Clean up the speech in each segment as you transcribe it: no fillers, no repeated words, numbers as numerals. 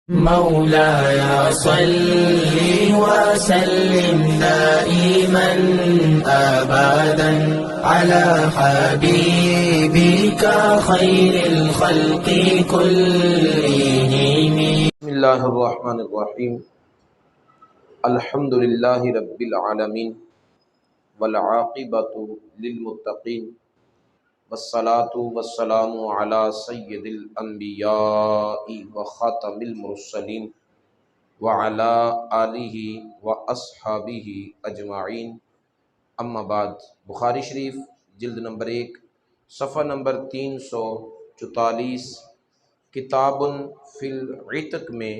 مولاي صل وسلم دائما أبدا على حبيبك خير الخلق كلهم. بسم اللہ الرحمن الرحیم الحمد للہ رب العالمین والعاقبۃ للمتقین والصلاة والسلام علی سید الانبیاء وخاتم المرسلین وعلی آلہ واصحابہ اجمعین، اما بعد۔ بخاری شریف جلد نمبر 1 صفحہ نمبر 344، کتاب فی العتق میں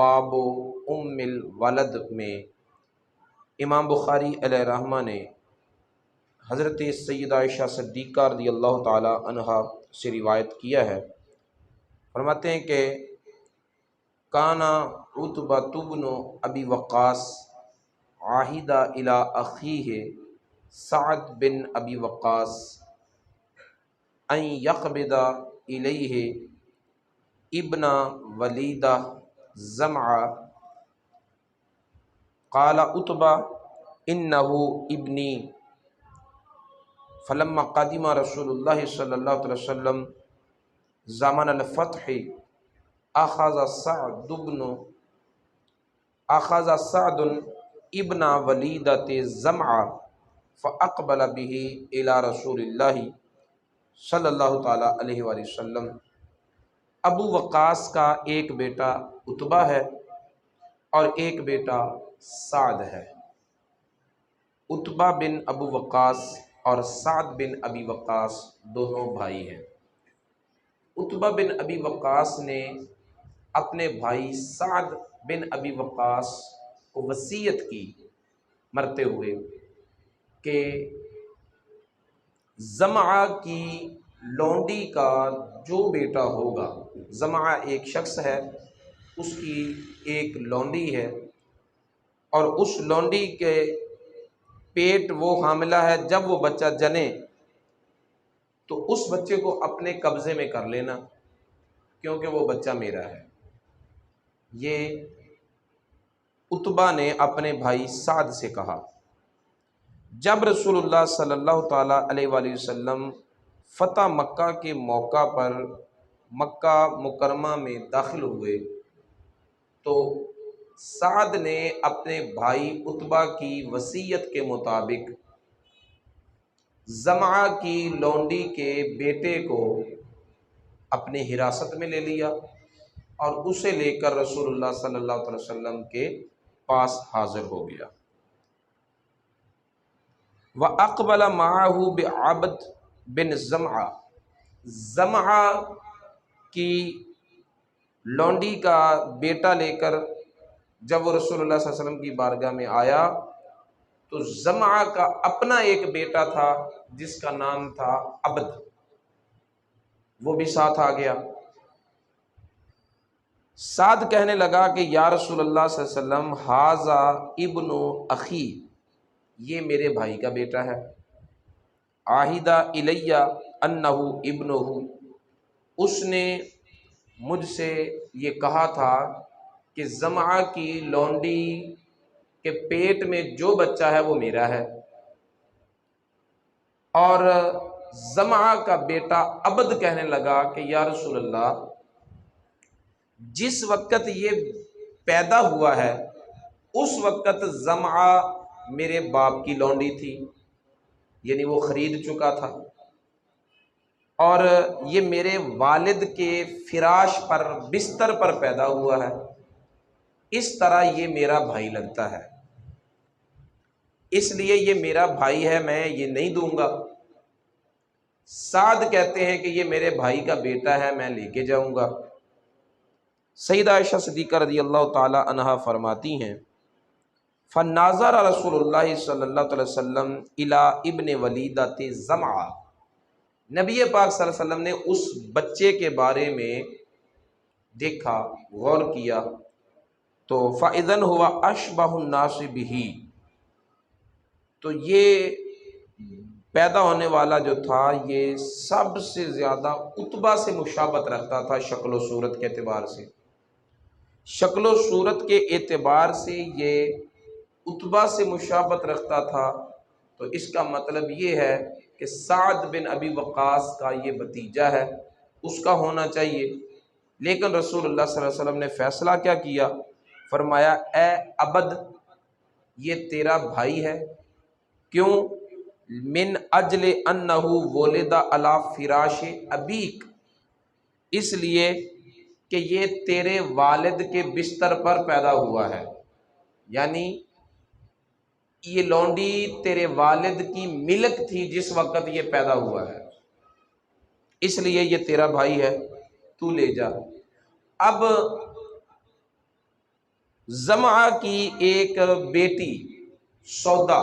باب ام الولد میں امام بخاری علیہ رحمہ نے حضرت سیدہ عائشہ صدیقہ رضی اللہ تعالی عنہا سے روایت کیا ہے۔ فرماتے ہیں کہ کانا عتبہ بن ابی وقاص عاہد الی اخیہ سعد بن ابی وقاص ان یقبض الیہ ابن ولیدہ زمعہ قال عتبہ انہ ابنی فلما قدم رسول اللہ صلی اللہ علیہ وسلم زمن الفتح اخذ سعد ابن ولیدۃ زمعہ فاقبل به الی رسول اللہ صلی اللہ تعالی علیہ وآلہ وسلم۔ ابو وقاص کا ایک بیٹا عتبہ ہے اور ایک بیٹا سعد ہے۔ عتبہ بن ابو وقاص اور سعد بن ابی وقاص دونوں بھائی ہیں۔ عتبہ بن ابی وقاص نے اپنے بھائی سعد بن ابی وقاص کو وصیت کی مرتے ہوئے کہ زمعہ کی لونڈی کا جو بیٹا ہوگا، زمعہ ایک شخص ہے، اس کی ایک لونڈی ہے اور اس لونڈی کے پیٹ وہ حاملہ ہے، جب وہ بچہ جنے تو اس بچے کو اپنے قبضے میں کر لینا، کیونکہ وہ بچہ میرا ہے۔ یہ عتبہ نے اپنے بھائی سعد سے کہا۔ جب رسول اللہ صلی اللہ تعالیٰ علیہ وآلہ وسلم فتح مکہ کے موقع پر مکہ مکرمہ میں داخل ہوئے تو سعد نے اپنے بھائی عتبہ کی وصیت کے مطابق زمعہ کی لونڈی کے بیٹے کو اپنے حراست میں لے لیا اور اسے لے کر رسول اللہ صلی اللہ علیہ وسلم کے پاس حاضر ہو گیا۔ وَأَقْبَلَ مَعَهُ بِعَبْد بن زمعہ کی لونڈی کا بیٹا لے کر جب وہ رسول اللہ صلی اللہ علیہ وسلم کی بارگاہ میں آیا تو زمعہ کا اپنا ایک بیٹا تھا جس کا نام تھا عبد، وہ بھی ساتھ آ گیا۔ سعد کہنے لگا کہ یا رسول اللہ صلی اللہ علیہ وسلم ھذا ابن اخی، یہ میرے بھائی کا بیٹا ہے۔ عاہد الیہ انہ ابنہ، اس نے مجھ سے یہ کہا تھا کہ زمعہ کی لونڈی کے پیٹ میں جو بچہ ہے وہ میرا ہے۔ اور زمعہ کا بیٹا عبد کہنے لگا کہ یا رسول اللہ، جس وقت یہ پیدا ہوا ہے اس وقت زمعہ میرے باپ کی لونڈی تھی، یعنی وہ خرید چکا تھا، اور یہ میرے والد کے فراش پر بستر پر پیدا ہوا ہے، اس طرح یہ میرا بھائی لگتا ہے، اس لیے یہ میرا بھائی ہے، میں یہ نہیں دوں گا۔ سعد کہتے ہیں کہ یہ میرے بھائی کا بیٹا ہے، میں لے کے جاؤں گا۔ سیدہ عائشہ صدیقہ رضی اللہ تعالی عنہا فرماتی ہیں فَنَاظَرَ رسول اللہ صلی اللہ علیہ وسلم الی ابن ولیدۃ زمعہ، نبی پاک صلی اللہ علیہ وسلم نے اس بچے کے بارے میں دیکھا، غور کیا تو فَإِذًا هُوَ أَشْبَهُ النَّاسِ بِهِ، تو یہ پیدا ہونے والا جو تھا یہ سب سے زیادہ عتبہ سے مشابہت رکھتا تھا شکل و صورت کے اعتبار سے۔ شکل و صورت کے اعتبار سے یہ عتبہ سے مشابہت رکھتا تھا، تو اس کا مطلب یہ ہے کہ سعد بن ابی وقاص کا یہ بھتیجا ہے، اس کا ہونا چاہیے۔ لیکن رسول اللہ صلی اللہ علیہ وسلم نے فیصلہ کیا کیا؟ فرمایا اے عبد، یہ تیرا بھائی ہے۔ کیوں؟ من اجل انہ ولد علی فراش ابیک، اس لیے کہ یہ تیرے والد کے بستر پر پیدا ہوا ہے، یعنی یہ لونڈی تیرے والد کی ملک تھی جس وقت یہ پیدا ہوا ہے، اس لیے یہ تیرا بھائی ہے، تو لے جا۔ اب زمعہ کی ایک بیٹی سودا،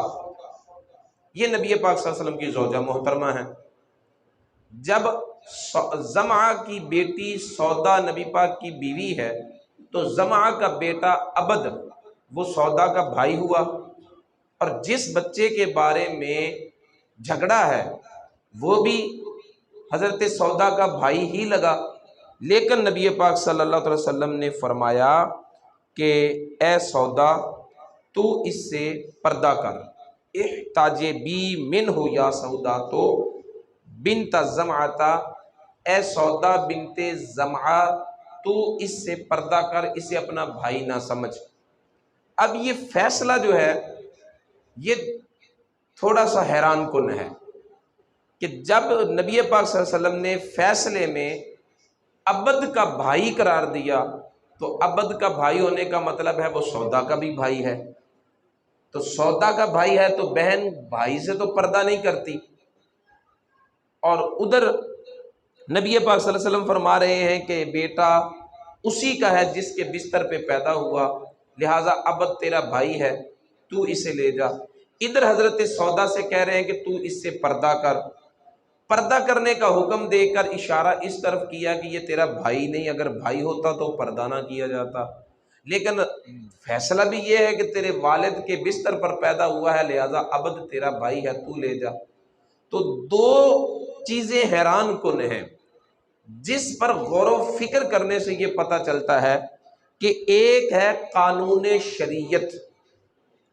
یہ نبی پاک صلی اللہ علیہ وسلم کی زوجہ محترمہ ہے۔ جب زمعہ کی بیٹی سودا نبی پاک کی بیوی ہے، تو زمعہ کا بیٹا عبد وہ سودا کا بھائی ہوا، اور جس بچے کے بارے میں جھگڑا ہے وہ بھی حضرت سودا کا بھائی ہی لگا۔ لیکن نبی پاک صلی اللہ علیہ وسلم نے فرمایا کہ اے سودا، تو اس سے پردہ کر، احتجبی منہ یا سودا تو بنت زمعہ، اے سودا بنت زمعہ، تو اس سے پردہ کر، اسے اپنا بھائی نہ سمجھ۔ اب یہ فیصلہ جو ہے یہ تھوڑا سا حیران کن ہے کہ جب نبی پاک صلی اللہ علیہ وسلم نے فیصلے میں عبد کا بھائی قرار دیا، تو عبد کا بھائی ہونے کا مطلب ہے وہ سودا کا بھی بھائی ہے، تو سودا کا بھائی ہے تو بہن بھائی سے تو پردہ نہیں کرتی، اور ادھر نبی پاک صلی اللہ علیہ وسلم فرما رہے ہیں کہ بیٹا اسی کا ہے جس کے بستر پہ پیدا ہوا، لہٰذا عبد تیرا بھائی ہے، تو اسے لے جا۔ ادھر حضرت سودا سے کہہ رہے ہیں کہ تو اس سے پردہ کر۔ پردہ کرنے کا حکم دے کر اشارہ اس طرف کیا کہ یہ تیرا بھائی نہیں، اگر بھائی ہوتا تو پردہ نہ کیا جاتا، لیکن فیصلہ بھی یہ ہے کہ تیرے والد کے بستر پر پیدا ہوا ہے، لہذا عبد تیرا بھائی ہے، تو لے جا۔ تو دو چیزیں حیران کن ہیں جس پر غور و فکر کرنے سے یہ پتہ چلتا ہے کہ ایک ہے قانون شریعت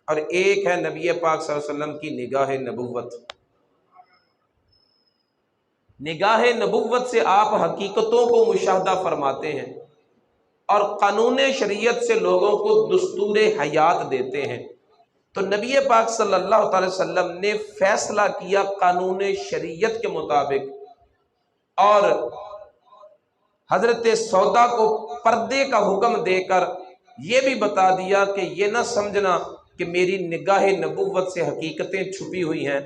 اور ایک ہے نبی پاک صلی اللہ علیہ وسلم کی نگاہ نبوت۔ نگاہ نبوت سے آپ حقیقتوں کو مشاہدہ فرماتے ہیں، اور قانون شریعت سے لوگوں کو دستور حیات دیتے ہیں۔ تو نبی پاک صلی اللہ تعالی وسلم نے فیصلہ کیا قانون شریعت کے مطابق، اور حضرت سودا کو پردے کا حکم دے کر یہ بھی بتا دیا کہ یہ نہ سمجھنا کہ میری نگاہ نبوت سے حقیقتیں چھپی ہوئی ہیں،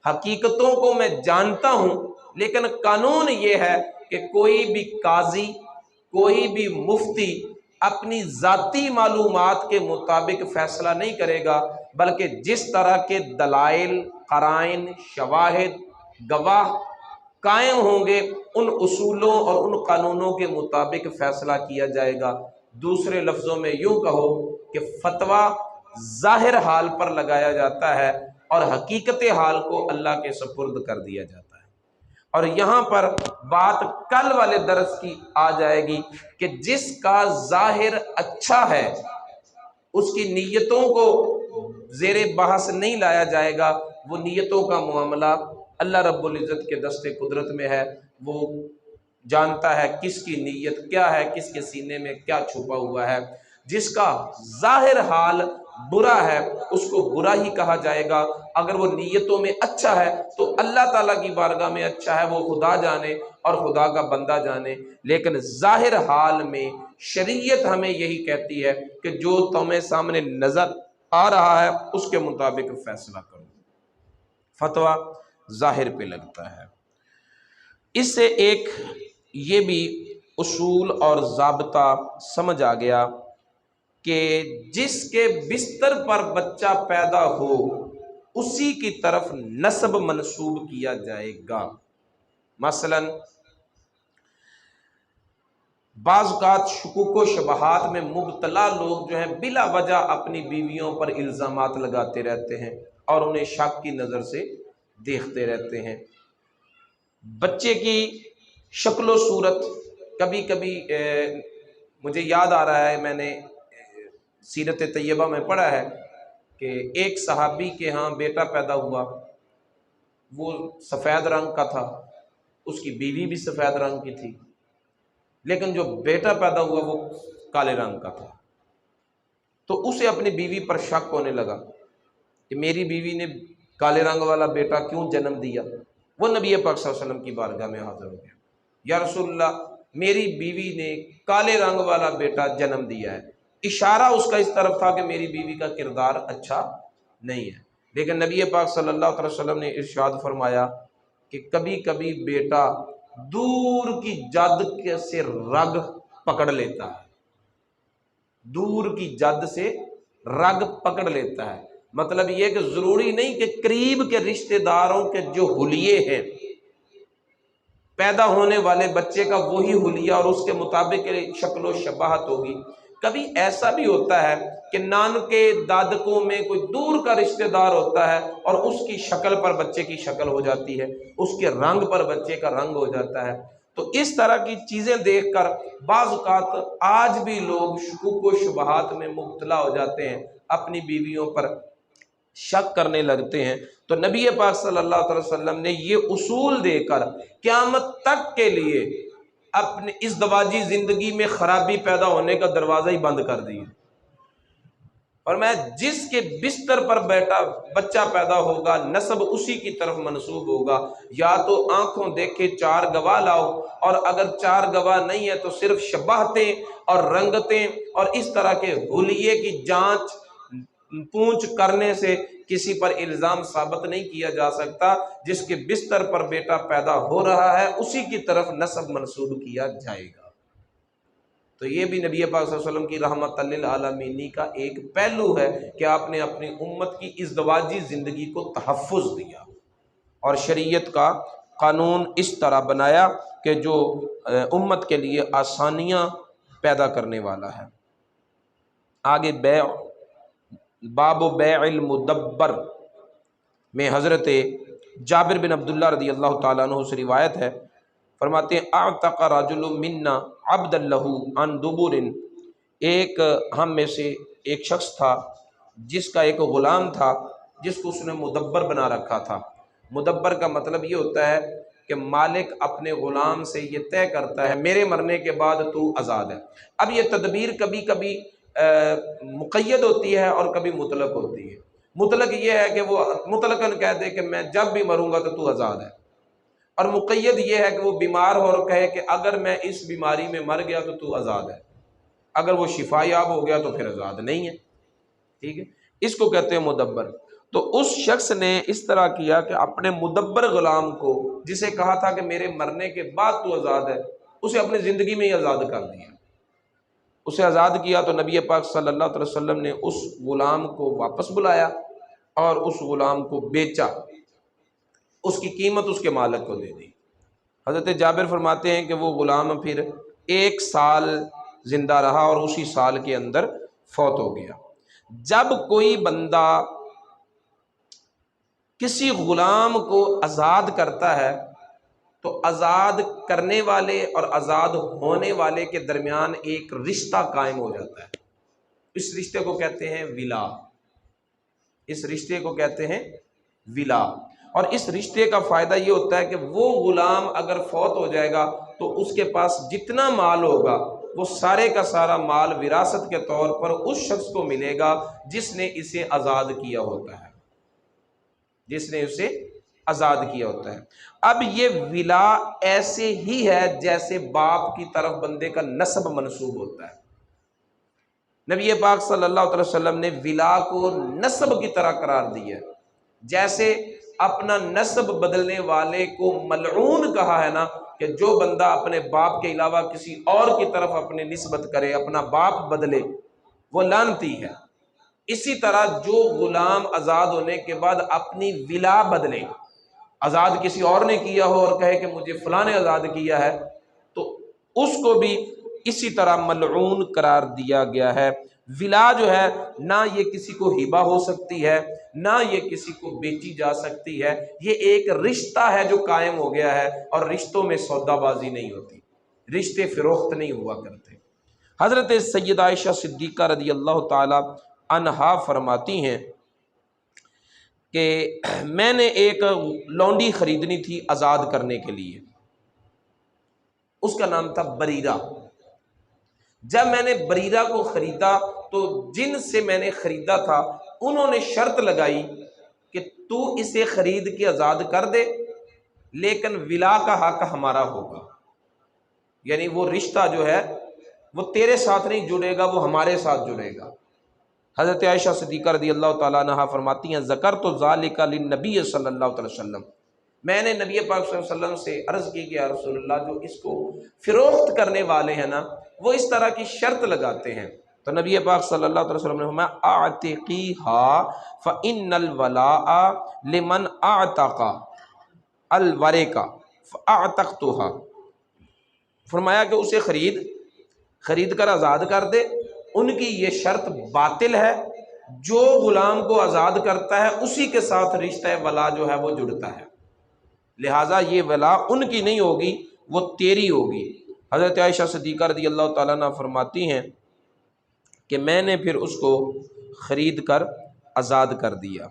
حقیقتوں کو میں جانتا ہوں، لیکن قانون یہ ہے کہ کوئی بھی قاضی، کوئی بھی مفتی اپنی ذاتی معلومات کے مطابق فیصلہ نہیں کرے گا، بلکہ جس طرح کے دلائل، قرائن، شواہد، گواہ قائم ہوں گے ان اصولوں اور ان قانونوں کے مطابق فیصلہ کیا جائے گا۔ دوسرے لفظوں میں یوں کہو کہ فتویٰ ظاہر حال پر لگایا جاتا ہے اور حقیقت حال کو اللہ کے سپرد کر دیا جاتا ہے۔ اور یہاں پر بات کل والے درس کی آ جائے گی کہ جس کا ظاہر اچھا ہے اس کی نیتوں کو زیر بحث نہیں لایا جائے گا، وہ نیتوں کا معاملہ اللہ رب العزت کے دست قدرت میں ہے، وہ جانتا ہے کس کی نیت کیا ہے، کس کے سینے میں کیا چھپا ہوا ہے۔ جس کا ظاہر حال برا ہے اس کو برا ہی کہا جائے گا، اگر وہ نیتوں میں اچھا ہے تو اللہ تعالیٰ کی بارگاہ میں اچھا ہے، وہ خدا جانے اور خدا کا بندہ جانے۔ لیکن ظاہر حال میں شریعت ہمیں یہی کہتی ہے کہ جو تمہیں سامنے نظر آ رہا ہے اس کے مطابق فیصلہ کرو، فتویٰ ظاہر پہ لگتا ہے۔ اس سے ایک یہ بھی اصول اور ضابطہ سمجھ آ گیا کہ جس کے بستر پر بچہ پیدا ہو اسی کی طرف نسب منسوب کیا جائے گا۔ مثلا بعض اوقات شکوک و شبہات میں مبتلا لوگ جو ہیں بلا وجہ اپنی بیویوں پر الزامات لگاتے رہتے ہیں اور انہیں شک کی نظر سے دیکھتے رہتے ہیں۔ بچے کی شکل و صورت کبھی کبھی مجھے یاد آ رہا ہے، میں نے سیرت طیبہ میں پڑھا ہے کہ ایک صحابی کے ہاں بیٹا پیدا ہوا، وہ سفید رنگ کا تھا، اس کی بیوی بھی سفید رنگ کی تھی، لیکن جو بیٹا پیدا ہوا وہ کالے رنگ کا تھا۔ تو اسے اپنی بیوی پر شک ہونے لگا کہ میری بیوی نے کالے رنگ والا بیٹا کیوں جنم دیا۔ وہ نبی پاک صلی اللہ علیہ وسلم کی بارگاہ میں حاضر ہو گیا، یا رسول اللہ میری بیوی نے کالے رنگ والا بیٹا جنم دیا ہے۔ اشارہ اس کا اس طرف تھا کہ میری بیوی کا کردار اچھا نہیں ہے، لیکن نبی پاک صلی اللہ علیہ وسلم نے ارشاد فرمایا کہ کبھی کبھی بیٹا دور کی جد سے رگ پکڑ لیتا ہے، دور کی جد سے رگ پکڑ لیتا ہے۔ مطلب یہ کہ ضروری نہیں کہ قریب کے رشتہ داروں کے جو حلیے ہیں، پیدا ہونے والے بچے کا وہی حلیہ اور اس کے مطابق شکل و شباہت ہوگی۔ کبھی ایسا بھی ہوتا ہے کہ نانکے دادکوں میں کوئی دور کا رشتہ دار ہوتا ہے اور اس کی شکل پر بچے کی شکل ہو جاتی ہے، اس کے رنگ پر بچے کا رنگ ہو جاتا ہے۔ تو اس طرح کی چیزیں دیکھ کر بعض اوقات آج بھی لوگ شکوک و شبہات میں مبتلا ہو جاتے ہیں، اپنی بیویوں پر شک کرنے لگتے ہیں۔ تو نبی پاک صلی اللہ علیہ وسلم نے یہ اصول دے کر قیامت تک کے لیے اپنے ازدواجی زندگی میں خرابی پیدا ہونے کا دروازہ ہی بند کر دیا، اور میں جس کے بستر پر بچہ پیدا ہوگا نسب اسی کی طرف منسوب ہوگا، یا تو آنکھوں دیکھے چار گواہ لاؤ، اور اگر چار گواہ نہیں ہے تو صرف شباہتیں اور رنگتیں اور اس طرح کے حلیے کی جانچ پونچھ کرنے سے کسی پر الزام ثابت نہیں کیا جا سکتا۔ جس کے بستر پر بیٹا پیدا ہو رہا ہے اسی کی طرف نسب منسوب کیا جائے گا۔ تو یہ بھی نبی پاک صلی اللہ علیہ وسلم کی رحمت للعالمین کا ایک پہلو ہے کہ آپ نے اپنی امت کی ازدواجی زندگی کو تحفظ دیا، اور شریعت کا قانون اس طرح بنایا کہ جو امت کے لیے آسانیاں پیدا کرنے والا ہے۔ آگے باب بیع المدبر میں حضرت جابر بن عبداللہ رضی اللہ تعالیٰ عنہ سے روایت ہے، فرماتے ہیں اعتق رجل منا عبد لہ عن دبر، ایک ہم میں سے ایک شخص تھا جس کا ایک غلام تھا جس کو اس نے مدبر بنا رکھا تھا۔ مدبر کا مطلب یہ ہوتا ہے کہ مالک اپنے غلام سے یہ طے کرتا ہے میرے مرنے کے بعد تو آزاد ہے۔ اب یہ تدبیر کبھی کبھی مقید ہوتی ہے اور کبھی مطلق ہوتی ہے۔ مطلق یہ ہے کہ وہ مطلقاً کہہ دے کہ میں جب بھی مروں گا تو آزاد ہے، اور مقید یہ ہے کہ وہ بیمار ہو اور کہے کہ اگر میں اس بیماری میں مر گیا تو آزاد ہے، اگر وہ شفا یاب ہو گیا تو پھر آزاد نہیں ہے۔ ٹھیک ہے، اس کو کہتے ہیں مدبر۔ تو اس شخص نے اس طرح کیا کہ اپنے مدبر غلام کو، جسے کہا تھا کہ میرے مرنے کے بعد تو آزاد ہے، اسے اپنی زندگی میں ہی آزاد کر دیا۔ اسے آزاد کیا تو نبی پاک صلی اللہ علیہ وسلم نے اس غلام کو واپس بلایا اور اس غلام کو بیچا، اس کی قیمت اس کے مالک کو دے دی۔ حضرت جابر فرماتے ہیں کہ وہ غلام پھر 1 سال زندہ رہا اور اسی سال کے اندر فوت ہو گیا۔ جب کوئی بندہ کسی غلام کو آزاد کرتا ہے تو آزاد کرنے والے اور آزاد ہونے والے کے درمیان ایک رشتہ قائم ہو جاتا ہے۔ اس رشتے کو کہتے ہیں ولا، اس رشتے کو کہتے ہیں ولا۔ اور اس رشتے کا فائدہ یہ ہوتا ہے کہ وہ غلام اگر فوت ہو جائے گا تو اس کے پاس جتنا مال ہوگا وہ سارے کا سارا مال وراثت کے طور پر اس شخص کو ملے گا جس نے اسے آزاد کیا ہوتا ہے، جس نے اسے آزاد کیا ہوتا ہے۔ اب یہ ولا ایسے ہی ہے جیسے باپ کی طرف بندے کا نسب منسوب ہوتا ہے۔ نبی پاک صلی اللہ علیہ وسلم نے ولا کو نسب کی طرح قرار دیا ہے۔ جیسے اپنا نسب بدلنے والے کو ملعون کہا ہے نا، کہ جو بندہ اپنے باپ کے علاوہ کسی اور کی طرف اپنی نسبت کرے، اپنا باپ بدلے، وہ لعنتی ہے۔ اسی طرح جو غلام آزاد ہونے کے بعد اپنی ولا بدلے، آزاد کسی اور نے کیا ہو اور کہے کہ مجھے فلاں نے آزاد کیا ہے، تو اس کو بھی اسی طرح ملعون قرار دیا گیا ہے۔ ولا جو ہے نہ یہ کسی کو ہبہ ہو سکتی ہے، نہ یہ کسی کو بیچی جا سکتی ہے، یہ ایک رشتہ ہے جو قائم ہو گیا ہے، اور رشتوں میں سودا بازی نہیں ہوتی، رشتے فروخت نہیں ہوا کرتے۔ حضرت سیدہ عائشہ صدیقہ رضی اللہ تعالی عنہا فرماتی ہیں کہ میں نے ایک لونڈی خریدنی تھی آزاد کرنے کے لیے، اس کا نام تھا بریرہ۔ جب میں نے بریرہ کو خریدا تو جن سے میں نے خریدا تھا انہوں نے شرط لگائی کہ تو اسے خرید کے آزاد کر دے، لیکن ولا کا حق ہمارا ہوگا، یعنی وہ رشتہ جو ہے وہ تیرے ساتھ نہیں جڑے گا، وہ ہمارے ساتھ جڑے گا۔ حضرت عائشہ صدیقہ رضی اللہ تعالیٰ عنہا فرماتی ہیں ذکرت ذالک للنبی صلی اللہ علیہ وسلم، میں نے نبی پاک صلی اللہ علیہ وسلم سے عرض کی کہ یا رسول اللہ، جو اس کو فروخت کرنے والے ہیں نا وہ اس طرح کی شرط لگاتے ہیں، تو نبی پاک صلی اللہ علیہ وسلم نے فرمایا اعتقیھا فإن الولاء لمن اعتق الورق فاعتقتھا، فرمایا کہ اسے خرید کر آزاد کر دے، ان کی یہ شرط باطل ہے، جو غلام کو آزاد کرتا ہے اسی کے ساتھ رشتہ ولا جو ہے وہ جڑتا ہے، لہٰذا یہ ولا ان کی نہیں ہوگی، وہ تیری ہوگی۔ حضرت عائشہ صدیقہ رضی اللہ تعالیٰ عنہ فرماتی ہیں کہ میں نے پھر اس کو خرید کر آزاد کر دیا۔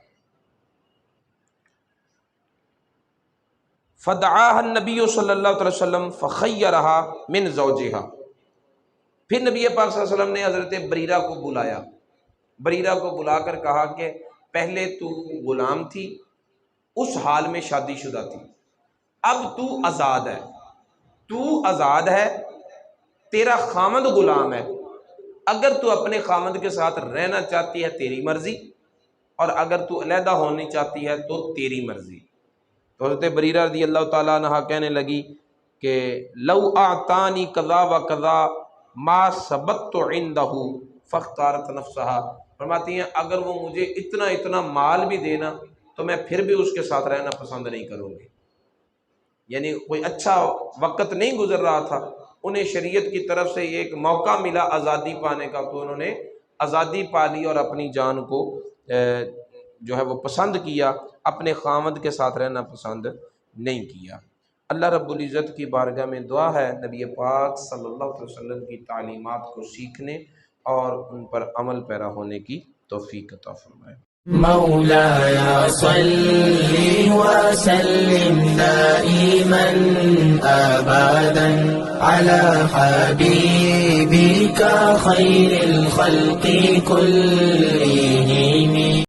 فدعاها النبی صلی اللہ علیہ وسلم فخیرہا من زوجہا، پھر نبی پاک صلی اللہ علیہ وسلم نے حضرت بریرہ کو بلایا، بریرہ کو بلا کر کہا کہ پہلے تو غلام تھی، اس حال میں شادی شدہ تھی، اب تو آزاد ہے، تیرا خامد غلام ہے، اگر تو اپنے خامد کے ساتھ رہنا چاہتی ہے تیری مرضی، اور اگر تو علیحدہ ہونی چاہتی ہے تو تیری مرضی۔ تو حضرت بریرہ رضی اللہ تعالیٰ عنہ کہنے لگی کہ لو اعطانی قضا و قضا ما ثبت عنده فاختارت نفسها، فرماتی ہیں اگر وہ مجھے اتنا مال بھی دینا تو میں پھر بھی اس کے ساتھ رہنا پسند نہیں کروں گی، یعنی کوئی اچھا وقت نہیں گزر رہا تھا، انہیں شریعت کی طرف سے ایک موقع ملا آزادی پانے کا، تو انہوں نے آزادی پا لی اور اپنی جان کو جو ہے وہ پسند کیا، اپنے خامد کے ساتھ رہنا پسند نہیں کیا۔ اللہ رب العزت کی بارگاہ میں دعا ہے نبی پاک صلی اللہ علیہ وسلم کی تعلیمات کو سیکھنے اور ان پر عمل پیرا ہونے کی توفیق عطا فرمائے۔ مولاي صل وسلم دائما أبدا على حبيبك خير الخلق كلهم